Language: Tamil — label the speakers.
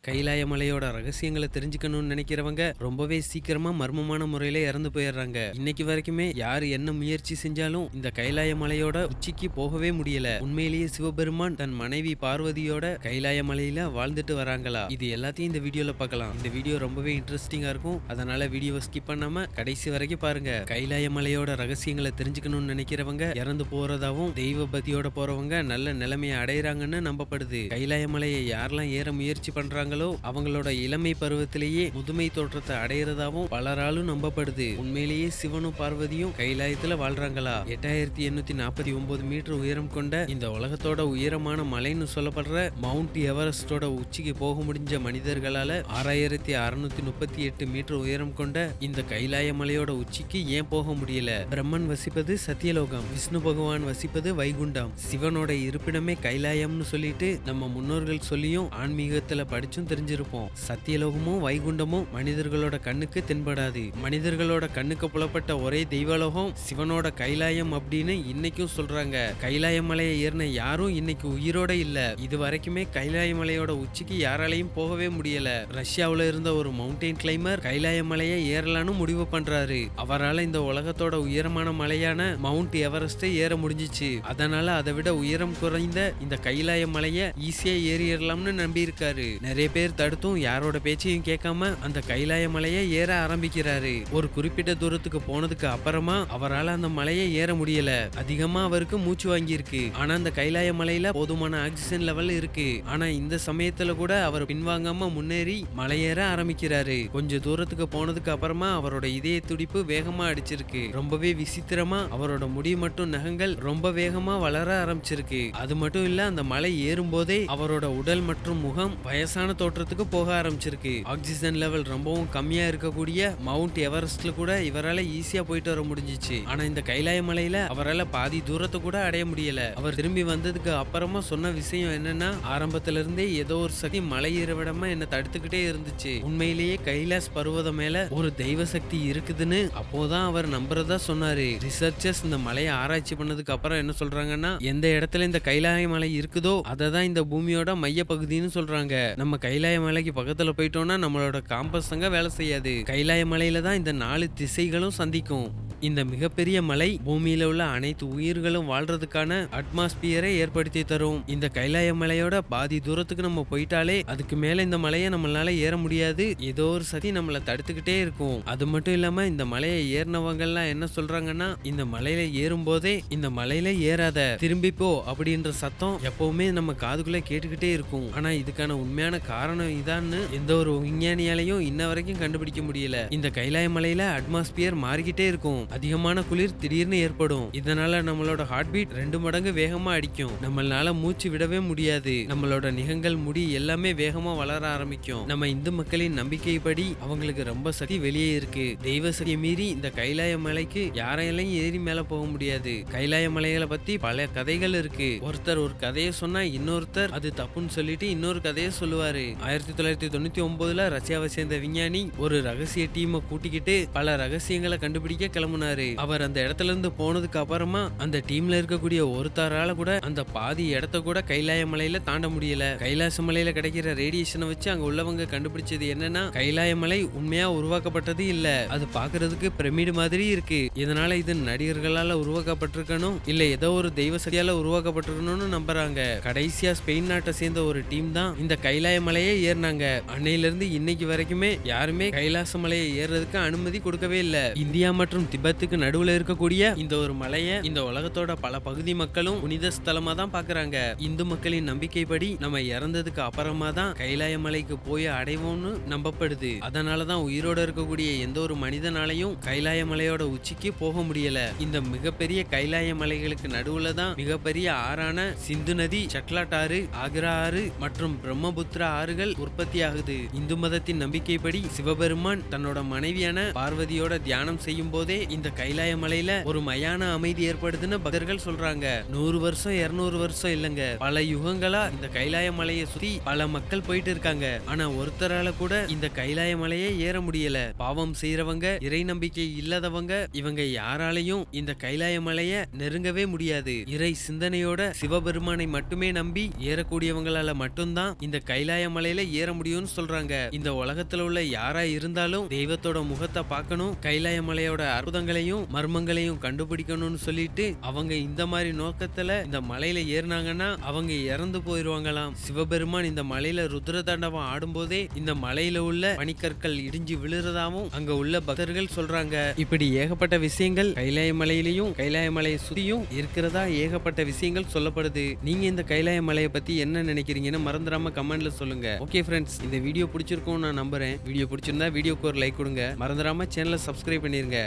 Speaker 1: கைலாய மலையோட ரகசியங்களை தெரிஞ்சுக்கணும்னு நினைக்கிறவங்க ரொம்பவே சீக்கிரமா மர்மமான முறையில இறந்து போயிடுறாங்க. இன்னைக்கு வரைக்குமே யாரு என்ன முயற்சி செஞ்சாலும் இந்த கைலாய மலையோட உச்சிக்கு போகவே முடியல. உண்மையிலேயே சிவபெருமான் தன் மனைவி பார்வதியோட கைலாய மலையில வாழ்ந்துட்டு வராங்களா? இது எல்லாத்தையும் இந்த வீடியோல பார்க்கலாம். இந்த வீடியோ ரொம்பவே இன்ட்ரெஸ்டிங்கா இருக்கும். அதனால வீடியோவை ஸ்கிப் பண்ணாம கடைசி வரைக்கும் பாருங்க. கைலாய மலையோட ரகசியங்களை தெரிஞ்சுக்கணும்னு நினைக்கிறவங்க இறந்து போறதாவும், தெய்வ பக்தியோட போறவங்க நல்ல நிலைமையை அடையறாங்கன்னு நம்பப்படுது. கைலாய மலையை யாரெல்லாம் ஏற முயற்சி பண்றாங்க அவங்களோட இளமை பருவத்திலேயே முதுமை தோற்றத்தை அடையிறதாவும் பலராலும் நம்பப்படுது. உண்மையிலேயே சிவனும் பார்வதியும் கைலாயத்துல வாழ்றாங்களா? 8849 மீட்டர் உயரம் கொண்ட இந்த உலகத்தோட உயரமான மலைன்னு சொல்லப்படுற மவுண்ட் எவரெஸ்டோட உச்சிக்கு போக முடிஞ்ச மனிதர்களால 6638 மீட்டர் உயரம் கொண்ட இந்த கைலாய மலையோட உச்சிக்கு ஏன் போக முடியல? பிரம்மன் வசிப்பது சத்தியலோகம், விஷ்ணு பகவான் வசிப்பது வைகுண்டம், சிவனோட இருப்பிடமே கைலாயம்னு சொல்லிட்டு நம்ம முன்னோர்கள் சொல்லியும் ஆன்மீகத்துல படிச்சு தெரிஞ்சிருப்போம். சத்தியலோகமும் வைகுண்டமும் மனிதர்களோட கண்ணுக்கு தென்படாது. மனிதர்களோட கண்ணுக்கு புலப்பட்ட ஒரே தெய்வலோகம் சிவனோட கைலாயம் அப்படின்னு இன்னைக்கும் சொல்றாங்க. கைலாய மலையை ஏறின யாரும் இன்னைக்கு உயிரோட இல்ல. இது வரைக்குமே கைலாய மலையோட உச்சிக்கு யாராலையும் போகவே முடியல. ரஷ்யாவுல இருந்த ஒரு மவுண்டைன் கிளைமர் கைலாய மலையை ஏறலான்னு முடிவு பண்றாரு. அவரால் இந்த உலகத்தோட உயரமான மலையான மவுண்ட் எவரெஸ்டை ஏற முடிஞ்சிச்சு. அதனால அதை விட உயரம் குறைந்த இந்த கைலாய மலையை ஈஸியா ஏறிடலாம்னு நம்பி இருக்காரு. நிறைய பேர் தடுத்தும் யாரோட பேச்சையும் கேட்காம அந்த கைலாய மலையை ஏற ஆரம்பிக்கிறாரு. ஒரு குறிப்பிட்ட தூரத்துக்கு போனதுக்கு அப்புறமா அவரால் அந்த மலையை ஏற முடியல. அதிகமா அவருக்கு மூச்சு வாங்கி இருக்கு. ஆனா அந்த கைலாய மலையில போதுமான ஆக்சிஜன் லெவல் இருக்கு. ஆனா இந்த சமயத்துல கூட அவர் பின்வாங்காம முன்னேறி மலையேற ஆரம்பிக்கிறாரு. கொஞ்ச தூரத்துக்கு போனதுக்கு அப்புறமா அவரோட இதய துடிப்பு வேகமா அடிச்சிருக்கு. ரொம்பவே விசித்திரமா அவரோட முடி மற்றும் நகங்கள் ரொம்ப வேகமா வளர ஆரம்பிச்சிருக்கு. அது மட்டும் இல்ல, அந்த மலை ஏறும் போதே அவரோட உடல் மற்றும் முகம் வயசான தோற்றத்துக்கு போக ஆரம்பிச்சிருக்கு. ஆக்சிஜன் லெவல் ரொம்பவும் கம்மியா இருக்கக்கூடிய மவுண்ட் எவரெஸ்ட்ல கூட இவரால ஈஸியா போயிட்டு வர முடிஞ்சிச்சு. ஆனா இந்த கைலாய மலையில அவரால் பாதி தூரத்தை கூட அடைய முடியல. அவர் திரும்பி வந்ததுக்கு அப்புறமா சொன்ன விஷயம் என்னன்னா, ஆரம்பத்துல இருந்தே ஏதோ ஒரு சக்தி மலை ஏற விடாம என்ன தடுத்துக்கிட்டே இருந்துச்சு. உண்மையிலேயே கைலாஸ் பருவதம் மேல ஒரு தெய்வ சக்தி இருக்குதுன்னு அப்போதான் அவர் நம்புறதா சொன்னாரு. ரிசர்ச்சர்ஸ் இந்த மலையை ஆராய்ச்சி பண்ணதுக்கு அப்புறம் என்ன சொல்றாங்கன்னா, எந்த இடத்துல இந்த கைலாய மலை இருக்குதோ அததான் இந்த பூமியோட மைய பகுதின்னு சொல்றாங்க. நம்ம கைலாய மலைக்கு பக்கத்துல போயிட்டோம்னா நம்மளோட காம்பஸ் அங்க வேலை செய்யாது. கைலாய மலையில தான் இந்த 4 திசைகளும் சந்திக்கும். இந்த மிகப்பெரிய மலை பூமியில உள்ள அனைத்து உயிர்களும் வாழ்றதுக்கான அட்மாஸ்பியரை ஏற்படுத்தி தரும். இந்த கைலாய மலையோட பாதி தூரத்துக்கு நம்ம போயிட்டாலே அதுக்கு மேல இந்த மலையை நம்மளால ஏற முடியாது. ஏதோ ஒரு சக்தி நம்மளை தடுத்துக்கிட்டே இருக்கும். அது மட்டும் இல்லாம இந்த மலையை ஏறினவங்க எல்லாம் என்ன சொல்றாங்கன்னா, இந்த மலையில ஏறும் போதே இந்த மலையில ஏறாத, திரும்பி போ அப்படின்ற சத்தம் எப்பவுமே நம்ம காதுக்குள்ள கேட்டுக்கிட்டே இருக்கும். ஆனா இதுக்கான உண்மையான காரணம் இதான்னு எந்த ஒரு விஞ்ஞானியாலையும் இன்ன வரைக்கும் கண்டுபிடிக்க முடியல. இந்த கைலாய மலையில அட்மாஸ்பியர் மாறிக்கிட்டே இருக்கும். அதிகமான குளிர் திடீர்னு ஏற்படும். இதனால நம்மளோட ஹார்ட் பீட் 2 மடங்கு வேகமா அடிக்கும். நம்மளால மூச்சு விடவே முடியாது. நம்மளோட நிகங்கள், முடி எல்லாமே வேகமா வளர ஆரம்பிக்கும். நம்ம இந்து மக்களின் நம்பிக்கைப்படி அவங்களுக்கு ரொம்ப சக்தி வெளியே இருக்கு. தெய்வ சக்தியை மீறி இந்த கைலாய மலைக்கு யாரையும் ஏறி மேல போக முடியாது. கைலாய மலைகளை பத்தி பல கதைகள் இருக்கு. ஒருத்தர் ஒரு கதையை சொன்னா இன்னொருத்தர் அது தப்புன்னு சொல்லிட்டு இன்னொரு கதையை சொல்லுவாரு. 1999 ரஷ்யாவை சேர்ந்த விஞ்ஞானி ஒரு ரகசிய டீமை கூட்டிக்கிட்டு பல ரகசியங்களை கண்டுபிடிக்க கிளம்புனாரு. அவர் அந்த இடத்துல இருந்து போனதுக்கு அப்புறமா அந்த டீம்ல இருக்கக்கூடிய ஒருத்தரால கூட அந்த பாதி இடத்த கூட கைலாய மலையில தாண்ட முடியல. கைலாச மலையில கிடைக்கிற ரேடியேஷனை வச்சு அங்க உள்ளவங்க கண்டுபிடிச்சது என்னன்னா, கைலாய மலை உண்மையா உருவாக்கப்பட்டது இல்ல. அது பாக்குறதுக்கு பிரமிடு மாதிரி இருக்கு. இதனால இது நடிகர்களால உருவாக்கப்பட்டிருக்கணும், இல்ல ஏதோ ஒரு தெய்வ சக்தியால உருவாக்கப்பட்டிருக்கணும்னு நம்புறாங்க. கடைசியா ஸ்பெயின் நாட்டை சேர்ந்த ஒரு டீம் தான் இந்த கைலாய மலையை ஏறினாங்க. அன்னையில இருந்து இன்னைக்கு வரைக்குமே யாருமே கைலாச மலையை ஏறதுக்கு அனுமதி கொடுக்கவே இல்ல. இந்தியா மற்றும் திபெத்துக்கு நடுவுல இருக்கக்கூடிய இந்த ஒரு மலையை இந்த உலகத்தோட பல பகுதி மக்களும் புனித ஸ்தலமா தான் பாக்குறாங்க. இந்து மக்களின் நம்பிக்கைப்படி நம்ம இறந்ததுக்கு அப்புறமா தான் கைலாய மலைக்கு போய் அடைவோம்னு நம்பப்படுது. அதனாலதான் உயிரோட இருக்கக்கூடிய எந்த ஒரு மனிதனாலையும் கைலாய மலையோட உச்சிக்கு போக முடியல. இந்த மிகப்பெரிய கைலாய மலைகளுக்கு நடுவுல தான் மிகப்பெரிய ஆறான சிந்து நதி, சட்லாட் ஆறு, ஆக்ரா ஆறு மற்றும் பிரம்மபுத்திரா ஆறுகள் உற்பத்தி ஆகுது. இந்து மதத்தின் நம்பிக்கைப்படி சிவபெருமான் தன்னோட மனைவியான பார்வதியோட தியானம் செய்யும் போதே இந்த கைலாய மலையில ஒரு மயான அமைதி ஏற்படுதுன்னு பக்தர்கள் சொல்றாங்க. 100 வருஷம் 200 வருஷம் இல்லங்க, பல யுகங்களா இந்த கைலாய மலையை சுத்தி பல மக்கள் போயிட்டு இருக்காங்க. ஆனா ஒருத்தரால கூட இந்த கைலாய மலையை ஏற முடியல. பாவம் செய்யறவங்க, இறை நம்பிக்கை இல்லாதவங்க, இவங்க யாராலையும் இந்த கைலாய மலைய நெருங்கவே முடியாது. இறை சிந்தனையோட சிவபெருமானை மட்டுமே நம்பி ஏறக்கூடியவங்களால மட்டும்தான் இந்த கைலாய மலையில ஏற முடியும்னு சொல்றாங்க. இந்த உலகத்துல உள்ள யாரா இருந்தாலும் தெய்வத்தோட முகத்தை பார்க்கணும், கைலாய மலையோட அற்புதங்களையும் மர்மங்களையும் கண்டுபிடிக்கணும்னு சொல்லிட்டு அவங்க இந்த மாதிரி நோக்கத்துல இந்த மலையில ஏறினாங்கன்னா அவங்க இறந்து போயிருவாங்களாம். சிவபெருமான் இந்த மலையில ருத்ர தாண்டவம் ஆடும்போதே இந்த மலையில உள்ள பனிக்கற்கள் இடிஞ்சு விழுறதாவும் அங்க உள்ள பக்தர்கள் சொல்றாங்க. இப்படி ஏகப்பட்ட விஷயங்கள் கைலாய மலையிலையும் கைலாய மலையை சுத்தியும் இருக்கிறதா ஏகப்பட்ட விஷயங்கள் சொல்லப்படுது. நீங்க இந்த கைலாய மலையை பத்தி என்ன நினைக்கிறீங்கன்னு மறந்துடாம கமெண்ட்ல சொல்லுங்க. ஓகே ஃப்ரெண்ட்ஸ், இந்த வீடியோ பிடிச்சிருக்கும் நான் நம்புறேன். வீடியோ பிடிச்சிருந்தா வீடியோக்கு ஒரு லைக் கொடுங்க. மறந்துடாம சேனலை சப்ஸ்கிரைப் பண்ணிருங்க.